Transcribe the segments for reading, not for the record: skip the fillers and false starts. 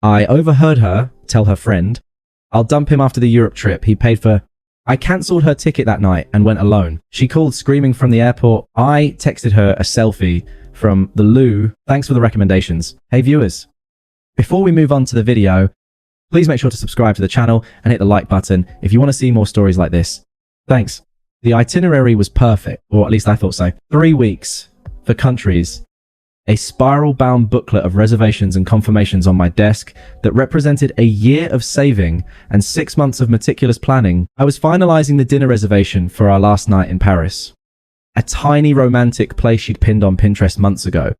I overheard her tell her friend, I'll dump him after the Europe trip. He paid for... I cancelled her ticket that night and went alone. She called screaming from the airport. I texted her a selfie from the Louvre. Thanks for the recommendations. Hey viewers, before we move on to the video, please make sure to subscribe to the channel and hit the like button if you want to see more stories like this. Thanks. The itinerary was perfect, or at least I thought so. 3 weeks for countries. A spiral-bound booklet of reservations and confirmations on my desk that represented a year of saving and 6 months of meticulous planning. I was finalizing the dinner reservation for our last night in Paris. A tiny romantic place she'd pinned on Pinterest months ago,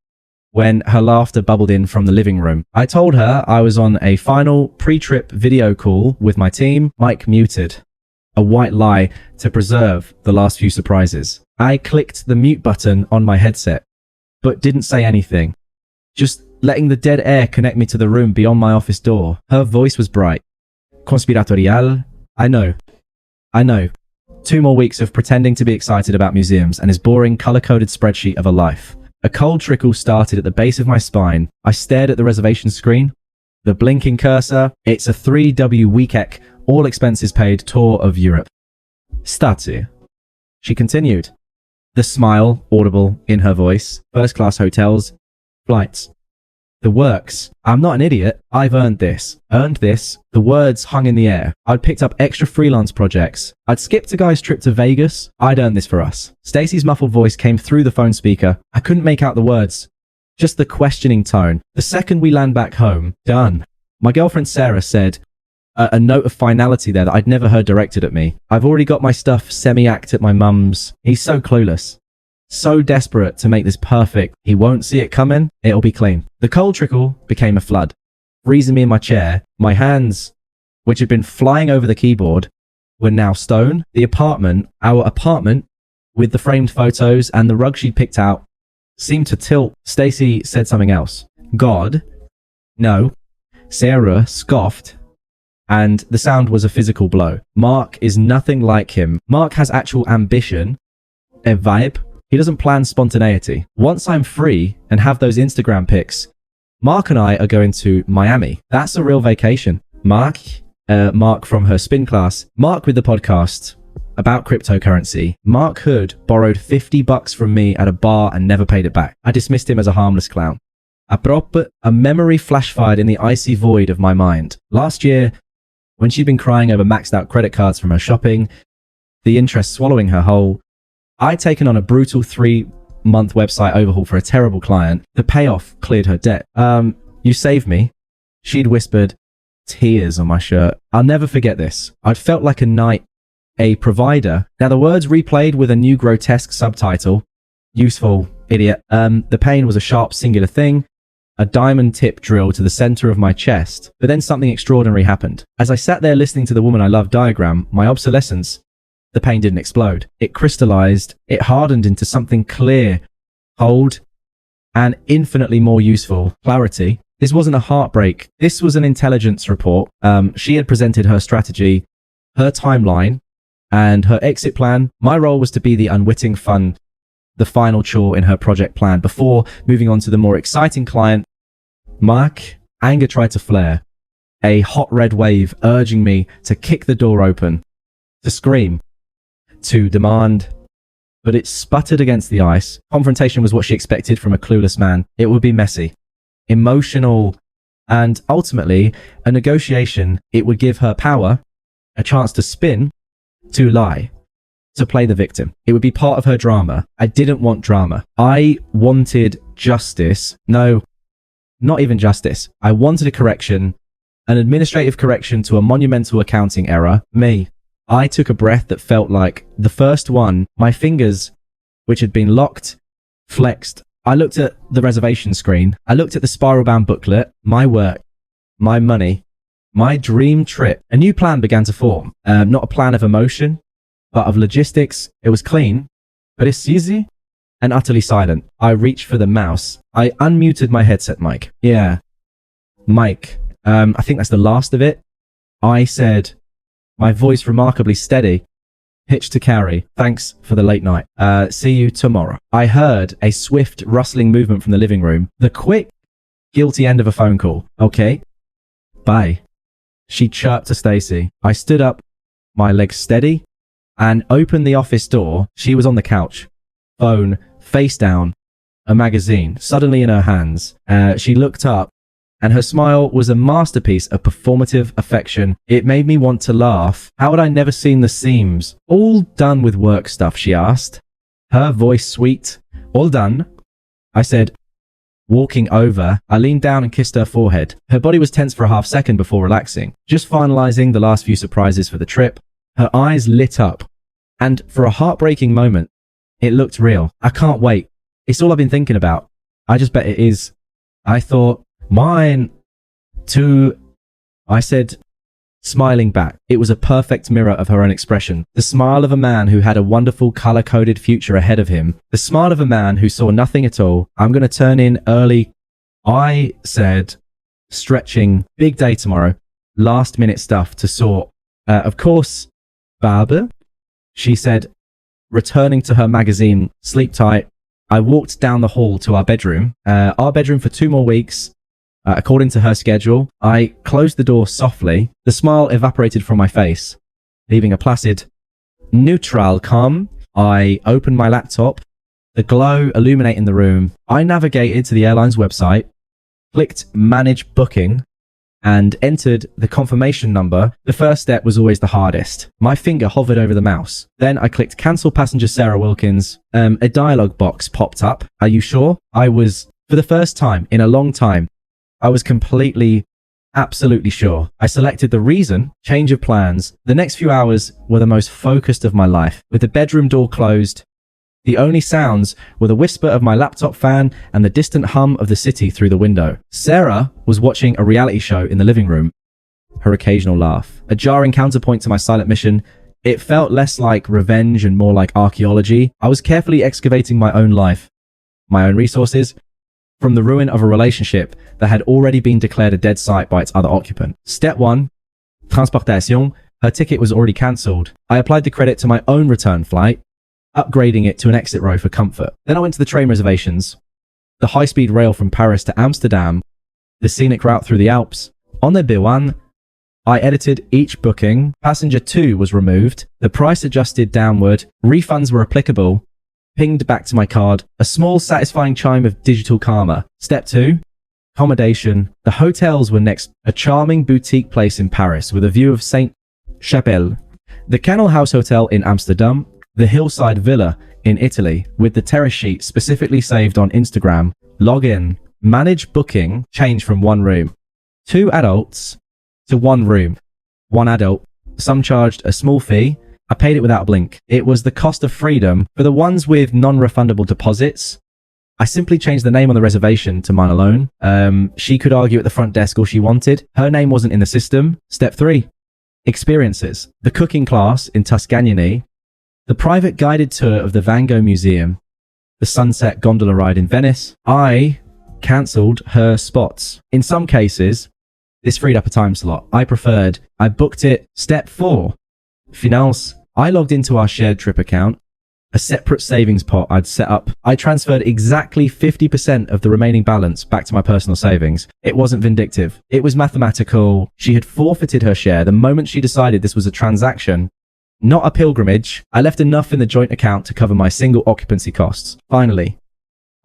when her laughter bubbled in from the living room. I told her I was on a final pre-trip video call with my team, mic muted. A white lie to preserve the last few surprises. I clicked the mute button on my headset, but didn't say anything, just letting the dead air connect me to the room beyond my office door. Her voice was bright. Conspiratorial. I know. 2 more weeks of pretending to be excited about museums and his boring color-coded spreadsheet of a life. A cold trickle started at the base of my spine. I stared at the reservation screen. The blinking cursor. It's a 3W weekend, all expenses paid tour of Europe. Stati. She continued. The smile audible in her voice. First-class hotels, flights. The works. I'm not an idiot. I've earned this. Earned this. The words hung in the air. I'd picked up extra freelance projects. I'd skipped a guy's trip to Vegas. I'd earned this for us. Stacy's muffled voice came through the phone speaker. I couldn't make out the words. Just the questioning tone. The second we land back home, done. My girlfriend Sarah said, a note of finality there that I'd never heard directed at me. I've already got my stuff semi-act at my mum's. He's so clueless. So desperate to make this perfect, he won't see it coming. It'll be clean. The cold trickle became a flood, freezing me in my chair. My hands, which had been flying over the keyboard, were now stone. The apartment, our apartment, with the framed photos and the rug she'd picked out, seemed to tilt. Stacy said something else. God? No. Sarah scoffed, and the sound was a physical blow. Mark is nothing like him. Mark has actual ambition, a vibe. He doesn't plan spontaneity. Once I'm free and have those Instagram pics, Mark and I are going to Miami. That's a real vacation. Mark from her spin class. Mark with the podcast about cryptocurrency. Mark Hood borrowed $50 from me at a bar and never paid it back. I dismissed him as a harmless clown. A memory flash-fired in the icy void of my mind. Last year, when she'd been crying over maxed out credit cards from her shopping, the interest swallowing her whole, I'd taken on a brutal 3-month website overhaul for a terrible client. The payoff cleared her debt. You saved me, she'd whispered, tears on my shirt. I'll never forget this. I'd felt like a knight, a provider. Now the words replayed with a new grotesque subtitle. Useful, idiot. The pain was a sharp singular thing. A diamond tip drill to the center of my chest. But then something extraordinary happened. As I sat there listening to the woman I loved diagram my obsolescence, the pain didn't explode. It crystallized. It hardened into something clear, cold, and infinitely more useful. Clarity. This wasn't a heartbreak. This was an intelligence report. She had presented her strategy, her timeline, and her exit plan. My role was to be the unwitting fun, the final chore in her project plan before moving on to the more exciting client. Mark, anger tried to flare. A hot red wave urging me to kick the door open, to scream, to demand, but it sputtered against the ice. Confrontation was what she expected from a clueless man. It would be messy, emotional, and ultimately a negotiation. It would give her power, a chance to spin, to lie, to play the victim. It would be part of her drama. I didn't want drama. I wanted justice. No, not even justice. I wanted a correction, an administrative correction to a monumental accounting error. Me. I took a breath that felt like the first one. My fingers, which had been locked, flexed. I looked at the reservation screen. I looked at the spiral-bound booklet, my work, my money, my dream trip. A new plan began to form. Not a plan of emotion, but of logistics. It was clean, but it's easy and utterly silent. I reached for the mouse. I unmuted my headset mic. Yeah, mic. I think that's the last of it. I said, my voice remarkably steady, pitch to carry. Thanks for the late night. See you tomorrow. I heard a swift rustling movement from the living room. The quick, guilty end of a phone call. Okay. Bye. She chirped to Stacy. I stood up, my legs steady, and opened the office door. She was on the couch, phone face down, a magazine suddenly in her hands. She looked up, and her smile was a masterpiece of performative affection. It made me want to laugh. How had I never seen the seams? All done with work stuff, she asked. Her voice sweet. All done? I said. Walking over, I leaned down and kissed her forehead. Her body was tense for a half second before relaxing, just finalizing the last few surprises for the trip. Her eyes lit up, and for a heartbreaking moment, it looked real. I can't wait. It's all I've been thinking about. I just bet it is. I thought, mine, too. I said, smiling back. It was a perfect mirror of her own expression. The smile of a man who had a wonderful color-coded future ahead of him. The smile of a man who saw nothing at all. I'm going to turn in early. I said, stretching. Big day tomorrow. Last-minute stuff to sort. Of course, Barbe, she said, returning to her magazine. Sleep tight. I walked down the hall to our bedroom. Our bedroom for 2 more weeks. According to her schedule, I closed the door softly. The smile evaporated from my face, leaving a placid, neutral calm. I opened my laptop, the glow illuminating the room. I navigated to the airline's website, clicked Manage Booking, and entered the confirmation number. The first step was always the hardest. My finger hovered over the mouse. Then I clicked Cancel Passenger Sarah Wilkins. A dialogue box popped up. Are you sure? I was, for the first time in a long time, I was completely, absolutely sure. I selected the reason, change of plans. The next few hours were the most focused of my life. With the bedroom door closed, the only sounds were the whisper of my laptop fan and the distant hum of the city through the window. Sarah was watching a reality show in the living room. Her occasional laugh. A jarring counterpoint to my silent mission. It felt less like revenge and more like archaeology. I was carefully excavating my own life, my own resources, from the ruin of a relationship that had already been declared a dead site by its other occupant. Step 1. Transportation. Her ticket was already cancelled. I applied the credit to my own return flight, upgrading it to an exit row for comfort. Then I went to the train reservations, the high-speed rail from Paris to Amsterdam, the scenic route through the Alps. On the B1, I edited each booking. Passenger 2 was removed, the price adjusted downward, refunds were applicable, pinged back to my card, a small satisfying chime of digital karma. Step 2. Accommodation. The hotels were next, a charming boutique place in Paris with a view of Saint-Chapelle, the Canal House Hotel in Amsterdam, the Hillside Villa in Italy with the terrace sheet specifically saved on Instagram. Log in, manage booking, change from 1 room. 2 adults to 1 room. 1 adult. Some charged a small fee. I paid it without a blink. It was the cost of freedom. For the ones with non-refundable deposits, I simply changed the name on the reservation to mine alone. She could argue at the front desk all she wanted. Her name wasn't in the system. Step 3. Experiences. The cooking class in Tuscany, the private guided tour of the Van Gogh Museum, the sunset gondola ride in Venice. I cancelled her spots. In some cases, this freed up a time slot. I booked it. Step 4. Finance. I logged into our shared trip account, a separate savings pot I'd set up. I transferred exactly 50% of the remaining balance back to my personal savings. It wasn't vindictive. It was mathematical. She had forfeited her share the moment she decided this was a transaction, not a pilgrimage. I left enough in the joint account to cover my single occupancy costs. Finally,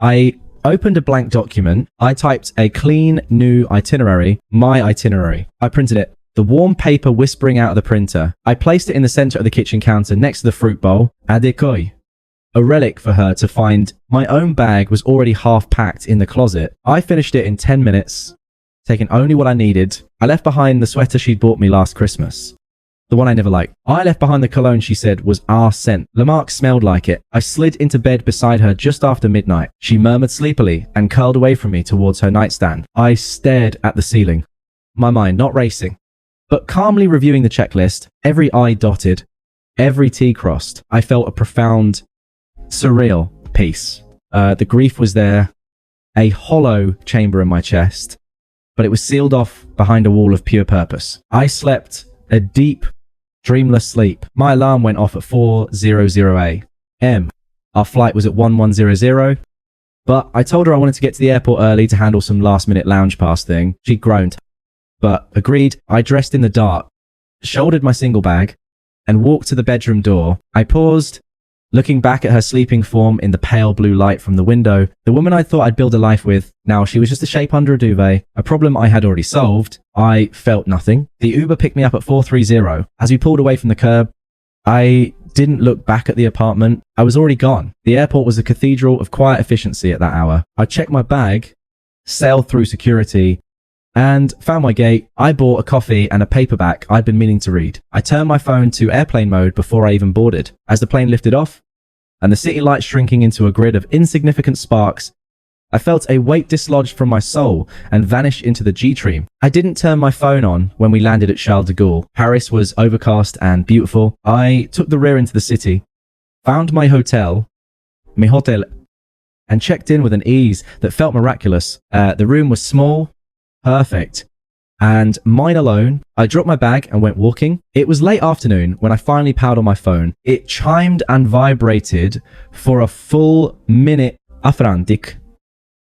I opened a blank document. I typed a clean new itinerary, my itinerary. I printed it. The warm paper whispering out of the printer. I placed it in the center of the kitchen counter next to the fruit bowl. Un décoy. A relic for her to find. My own bag was already half packed in the closet. I finished it in 10 minutes, taking only what I needed. I left behind the sweater she'd bought me last Christmas, the one I never liked. I left behind the cologne she said was our scent. Lamarck smelled like it. I slid into bed beside her just after midnight. She murmured sleepily and curled away from me towards her nightstand. I stared at the ceiling, my mind not racing, but calmly reviewing the checklist, every I dotted, every T crossed. I felt a profound, surreal peace. The grief was there, a hollow chamber in my chest, but it was sealed off behind a wall of pure purpose. I slept a deep, dreamless sleep. My alarm went off at 4:00 a.m. Our flight was at 11:00, but I told her I wanted to get to the airport early to handle some last-minute lounge pass thing. She groaned. but agreed. I dressed in the dark, shouldered my single bag, and walked to the bedroom door. I paused, looking back at her sleeping form in the pale blue light from the window. The woman I thought I'd build a life with, now she was just a shape under a duvet, a problem I had already solved. I felt nothing. The Uber picked me up at 430. As we pulled away from the curb, I didn't look back at the apartment. I was already gone. The airport was a cathedral of quiet efficiency at that hour. I checked my bag, sailed through security, and found my gate. I bought a coffee and a paperback I'd been meaning to read. I turned my phone to airplane mode before I even boarded. As the plane lifted off, and the city lights shrinking into a grid of insignificant sparks, I felt a weight dislodged from my soul and vanish into the G-Stream. I didn't turn my phone on when we landed at Charles de Gaulle. Paris was overcast and beautiful. I took the rear into the city, found my hotel, and checked in with an ease that felt miraculous. The room was small, perfect, and mine alone. I dropped my bag and went walking. It was late afternoon when I finally powered on my phone. It chimed and vibrated for a full minute. Afrantic.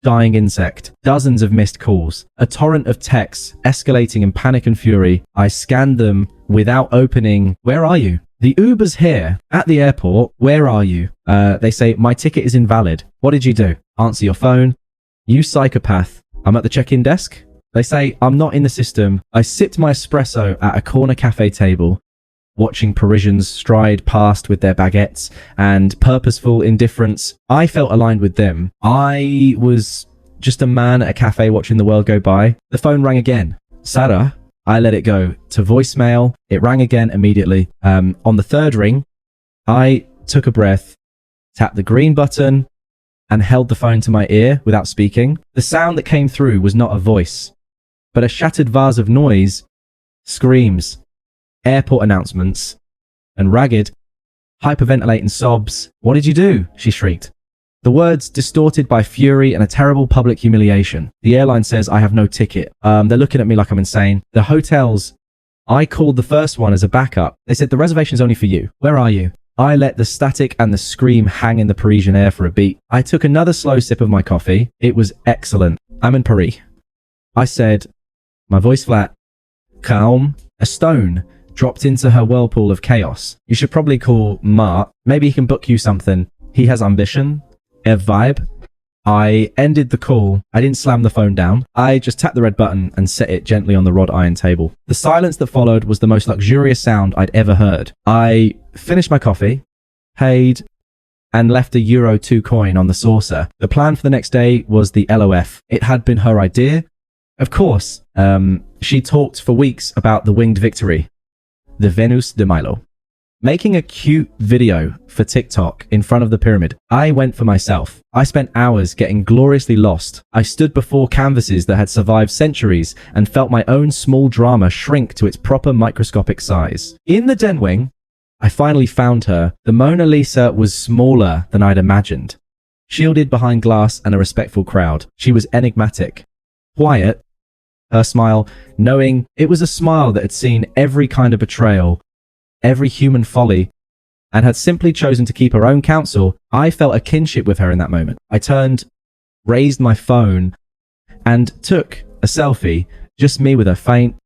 Dying insect. Dozens of missed calls. A torrent of texts escalating in panic and fury. I scanned them without opening. Where are you? The Uber's here. At the airport. Where are you? They say, my ticket is invalid. What did you do? Answer your phone. You psychopath. I'm at the check-in desk. They say, I'm not in the system. I sipped my espresso at a corner cafe table, watching Parisians stride past with their baguettes and purposeful indifference. I felt aligned with them. I was just a man at a cafe watching the world go by. The phone rang again. Sarah, I let it go to voicemail. It rang again immediately. On the third ring, I took a breath, tapped the green button, and held the phone to my ear without speaking. The sound that came through was not a voice, but a shattered vase of noise, screams, airport announcements, and ragged, hyperventilating sobs. What did you do? She shrieked. The words distorted by fury and a terrible public humiliation. The airline says I have no ticket. They're looking at me like I'm insane. The hotels, I called the first one as a backup. They said the reservation's only for you. Where are you? I let the static and the scream hang in the Parisian air for a beat. I took another slow sip of my coffee. It was excellent. I'm in Paris. I said, my voice flat, calm. A stone dropped into her whirlpool of chaos. You should probably call Mark. Maybe he can book you something. He has ambition, a vibe. I ended the call. I didn't slam the phone down. I just tapped the red button and set it gently on the wrought iron table. The silence that followed was the most luxurious sound I'd ever heard. I finished my coffee, paid, and left a €2 coin on the saucer. The plan for the next day was the LOF. It had been her idea. Of course, she talked for weeks about the winged victory, the Venus de Milo. Making a cute video for TikTok in front of the pyramid. I went for myself. I spent hours getting gloriously lost. I stood before canvases that had survived centuries and felt my own small drama shrink to its proper microscopic size. In the den wing, I finally found her. The Mona Lisa was smaller than I'd imagined. Shielded behind glass and a respectful crowd. She was enigmatic. Quiet. Her smile, knowing it was a smile that had seen every kind of betrayal, every human folly, and had simply chosen to keep her own counsel. I felt a kinship with her in that moment. I turned, raised my phone, and took a selfie, just me with a faint,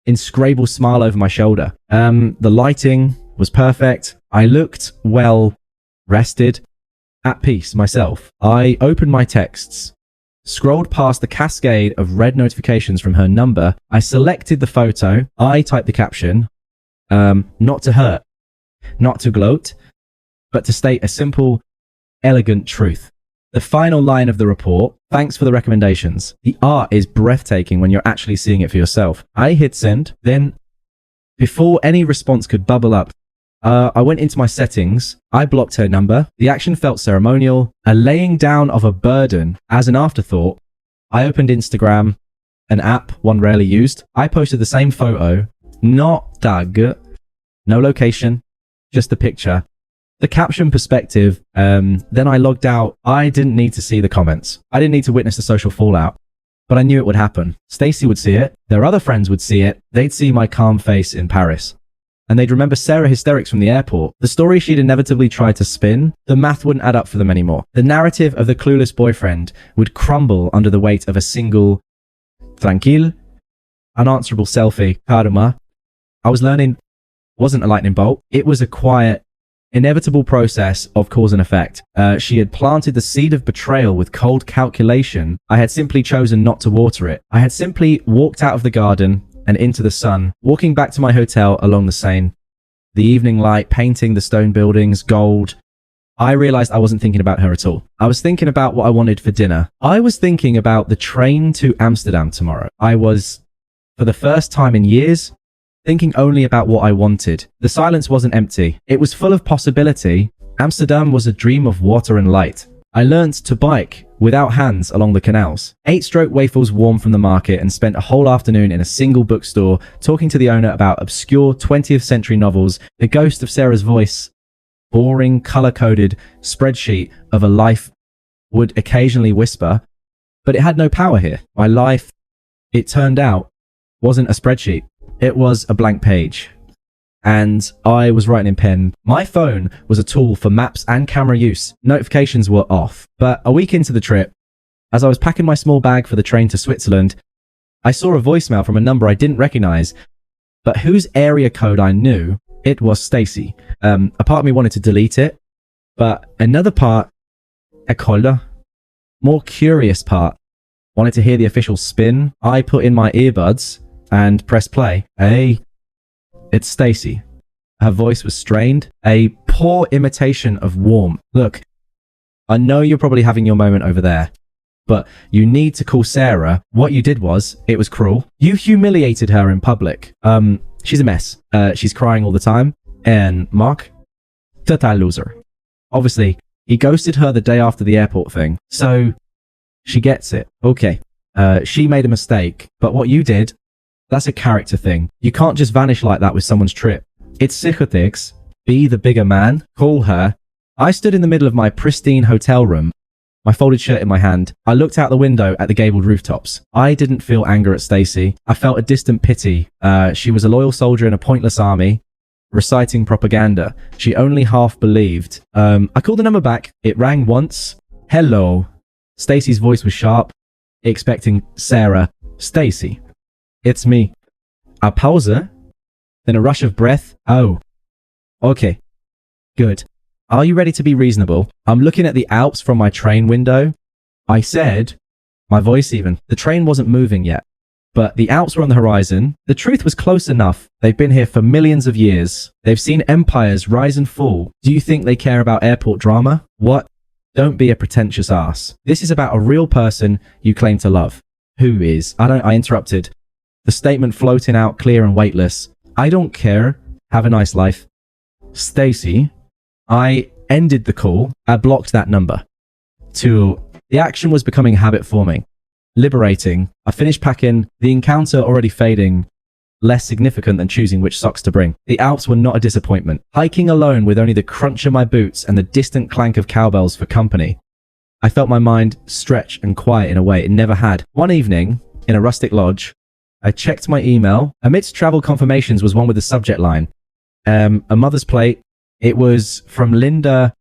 inscrutable smile over my shoulder. The lighting was perfect. I looked well rested, at peace myself. I opened my texts, scrolled past the cascade of red notifications from her number. I selected the photo. I typed the caption, not to hurt, not to gloat, but to state a simple, elegant truth. The final line of the report, thanks for the recommendations. The art is breathtaking when you're actually seeing it for yourself. I hit send, then, before any response could bubble up, I went into my settings. I blocked her number. The action felt ceremonial, a laying down of a burden. As an afterthought, I opened Instagram, an app one rarely used. I posted the same photo, not tag, no location, just the picture, the caption perspective. Then I logged out. I didn't need to see the comments. I didn't need to witness the social fallout, but I knew it would happen. Stacy would see it. Their other friends would see it. They'd see my calm face in Paris. And they'd remember Sarah hysterics from the airport. The story she'd inevitably tried to spin, the math wouldn't add up for them anymore. The narrative of the clueless boyfriend would crumble under the weight of a single tranquille, unanswerable selfie, karma. I was learning wasn't a lightning bolt. It was a quiet, inevitable process of cause and effect. She had planted the seed of betrayal with cold calculation. I had simply chosen not to water it. I had simply walked out of the garden and into the sun, walking back to my hotel along the Seine. The evening light painting the stone buildings gold. I realized I wasn't thinking about her at all. I was thinking about what I wanted for dinner. I was thinking about the train to Amsterdam tomorrow. I was, for the first time in years, thinking only about what I wanted. The silence wasn't empty. It was full of possibility. Amsterdam was a dream of water and light. I learnt to bike without hands along the canals, ate stroke waffles warm from the market, and spent a whole afternoon in a single bookstore talking to the owner about obscure 20th century novels. The ghost of Sarah's voice, boring, color-coded spreadsheet of a life, would occasionally whisper, but it had no power here. My life, it turned out, wasn't a spreadsheet. It was a blank page. And I was writing in pen. My phone was a tool for maps and camera use. Notifications were off. But a week into the trip, as I was packing my small bag for the train to Switzerland, I saw a voicemail from a number I didn't recognize, but whose area code I knew. It was Stacy. A part of me wanted to delete it, but another part, a color, more curious part, wanted to hear the official spin. I put in my earbuds and pressed play. Hey, it's Stacy. Her voice was strained, a poor imitation of warmth. Look, I know you're probably having your moment over there, but you need to call Sarah. What you did was, it was cruel. You humiliated her in public. She's a mess. She's crying all the time. And Mark, total loser. Obviously, he ghosted her the day after the airport thing, so she gets it. Okay, she made a mistake, but what you did, that's a character thing. You can't just vanish like that with someone's trip. It's psychotics. Be the bigger man. Call her. I stood in the middle of my pristine hotel room, my folded shirt in my hand. I looked out the window at the gabled rooftops. I didn't feel anger at Stacy. I felt a distant pity. She was a loyal soldier in a pointless army, reciting propaganda she only half believed. I called the number back. It rang once. Hello. Stacy's voice was sharp, expecting Sarah. Stacy. It's me. A pause, then a rush of breath. Oh. Okay. Good. Are you ready to be reasonable? I'm looking at the Alps from my train window. I said, my voice even. The train wasn't moving yet, but the Alps were on the horizon. The truth was close enough. They've been here for millions of years. They've seen empires rise and fall. Do you think they care about airport drama? What? Don't be a pretentious ass. This is about a real person you claim to love. Who is? I interrupted. The statement floating out clear and weightless. I don't care. Have a nice life. Stacy. I ended the call. I blocked that number. 2. The action was becoming habit forming. Liberating. I finished packing, the encounter already fading, less significant than choosing which socks to bring. The Alps were not a disappointment. Hiking alone with only the crunch of my boots and the distant clank of cowbells for company, I felt my mind stretch and quiet in a way it never had. One evening, in a rustic lodge, I checked my email. Amidst travel confirmations was one with the subject line, a mother's plate. It was from Linda,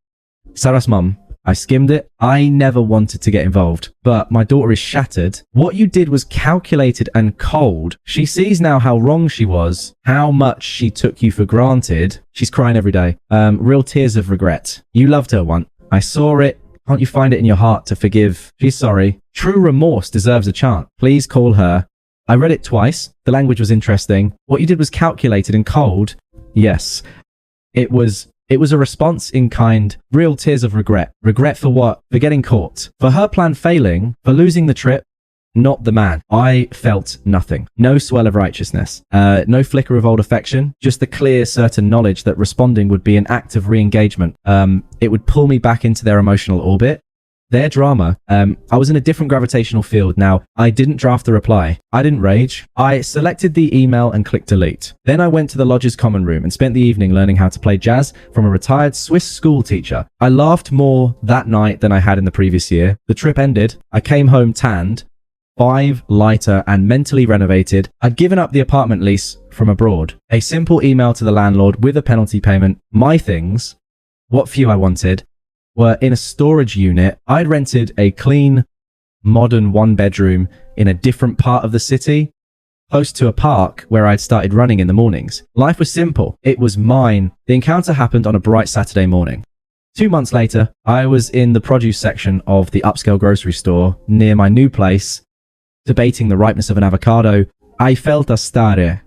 Sarah's mum. I skimmed it. I never wanted to get involved, but my daughter is shattered. What you did was calculated and cold. She sees now how wrong she was, how much she took you for granted. She's crying every day. Real tears of regret. You loved her once. I saw it. Can't you find it in your heart to forgive? She's sorry. True remorse deserves a chance. Please call her. I read it twice. The language was interesting. What you did was calculated and cold. Yes. It was a response in kind. Real tears of regret. Regret for what? For getting caught. For her plan failing. For losing the trip. Not the man. I felt nothing. No swell of righteousness. No flicker of old affection. Just the clear, certain knowledge that responding would be an act of re-engagement. It would pull me back into their emotional orbit. Their drama. I was in a different gravitational field now. I didn't draft the reply. I didn't rage. I selected the email and clicked delete. Then I went to the lodge's common room and spent the evening learning how to play jazz from a retired Swiss school teacher. I laughed more that night than I had in the previous year. The trip ended. I came home tanned, 5, lighter, and mentally renovated. I'd given up the apartment lease from abroad. A simple email to the landlord with a penalty payment. My things, what few I wanted, were in a storage unit. I'd rented a clean, modern 1-bedroom in a different part of the city. close to a park where I'd started running in the mornings. Life was simple. It was mine. The encounter happened on a bright Saturday morning. 2 months later, I was in the produce section of the upscale grocery store near my new place, debating the ripeness of an avocado. I felt a stare,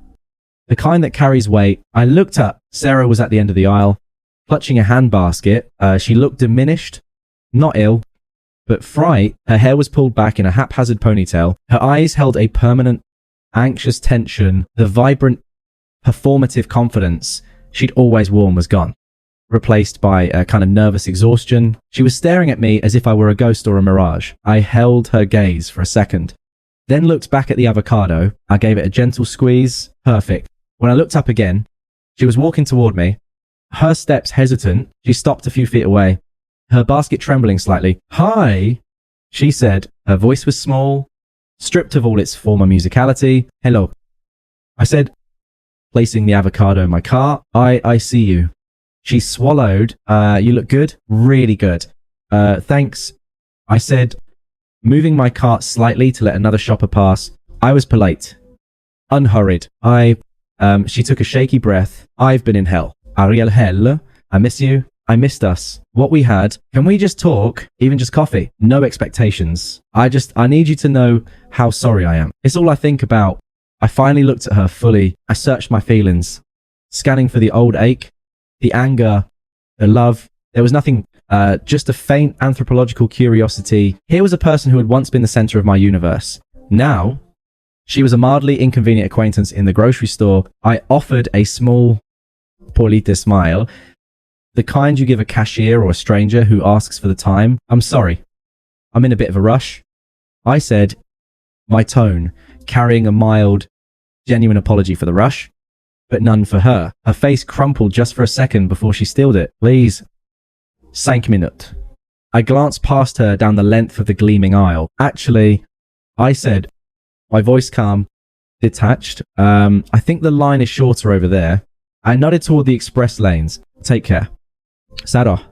the kind that carries weight. I looked up. Sarah was at the end of the aisle, clutching a handbasket. She looked diminished, not ill, but fright. Her hair was pulled back in a haphazard ponytail. Her eyes held a permanent, anxious tension. The vibrant, performative confidence she'd always worn was gone, replaced by a kind of nervous exhaustion. She was staring at me as if I were a ghost or a mirage. I held her gaze for a second, then looked back at the avocado. I gave it a gentle squeeze. Perfect. When I looked up again, she was walking toward me, her steps hesitant. She stopped a few feet away, her basket trembling slightly. "Hi," she said. Her voice was small, stripped of all its former musicality. "Hello," I said, placing the avocado in my cart. I see you." She swallowed. "You look good. Really good. Thanks," I said, moving my cart slightly to let another shopper pass. I was polite, unhurried. She took a shaky breath. "I've been in hell. Ariel hell. I miss you. I missed us. What we had. Can we just talk? Even just coffee. No expectations. I need you to know how sorry I am. It's all I think about." I finally looked at her fully. I searched my feelings, scanning for the old ache, the anger, the love. There was nothing, just a faint anthropological curiosity. Here was a person who had once been the center of my universe. Now, she was a mildly inconvenient acquaintance in the grocery store. I offered a small, polite smile, the kind you give a cashier or a stranger who asks for the time. "I'm sorry. I'm in a bit of a rush," I said, my tone carrying a mild, genuine apology for the rush, but none for her. Her face crumpled just for a second before she stilled it. "Please, 5 minutes." I glanced past her down the length of the gleaming aisle. "Actually," I said, my voice calm, detached, "I think the line is shorter over there." I nodded toward the express lanes. "Take care." Sarah.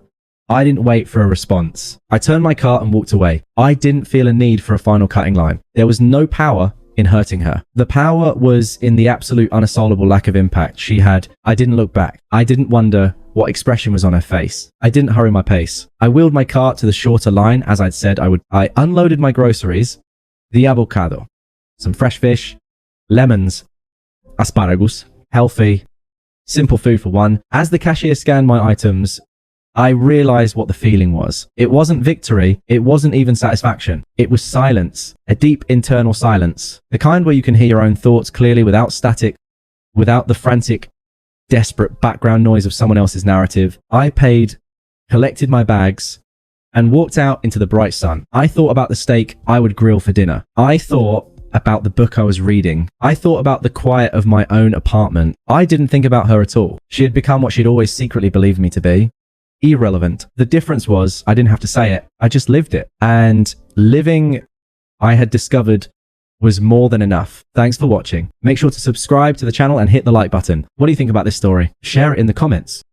I didn't wait for a response. I turned my cart and walked away. I didn't feel a need for a final cutting line. There was no power in hurting her. The power was in the absolute unassailable lack of impact she had. I didn't look back. I didn't wonder what expression was on her face. I didn't hurry my pace. I wheeled my cart to the shorter line as I'd said I would. I unloaded my groceries, the avocado, some fresh fish, lemons, asparagus, healthy, simple food for one. As the cashier scanned my items, I realized what the feeling was. It wasn't victory. It wasn't even satisfaction. It was silence, a deep internal silence, the kind where you can hear your own thoughts clearly without static, without the frantic, desperate background noise of someone else's narrative. I paid, collected my bags, and walked out into the bright sun. I thought about the steak I would grill for dinner. I thought about the book I was reading. I thought about the quiet of my own apartment. I didn't think about her at all. She had become what she'd always secretly believed me to be. Irrelevant. The difference was I didn't have to say it. I just lived it. And living, I had discovered, was more than enough. Thanks for watching. Make sure to subscribe to the channel and hit the like button. What do you think about this story? Share it in the comments.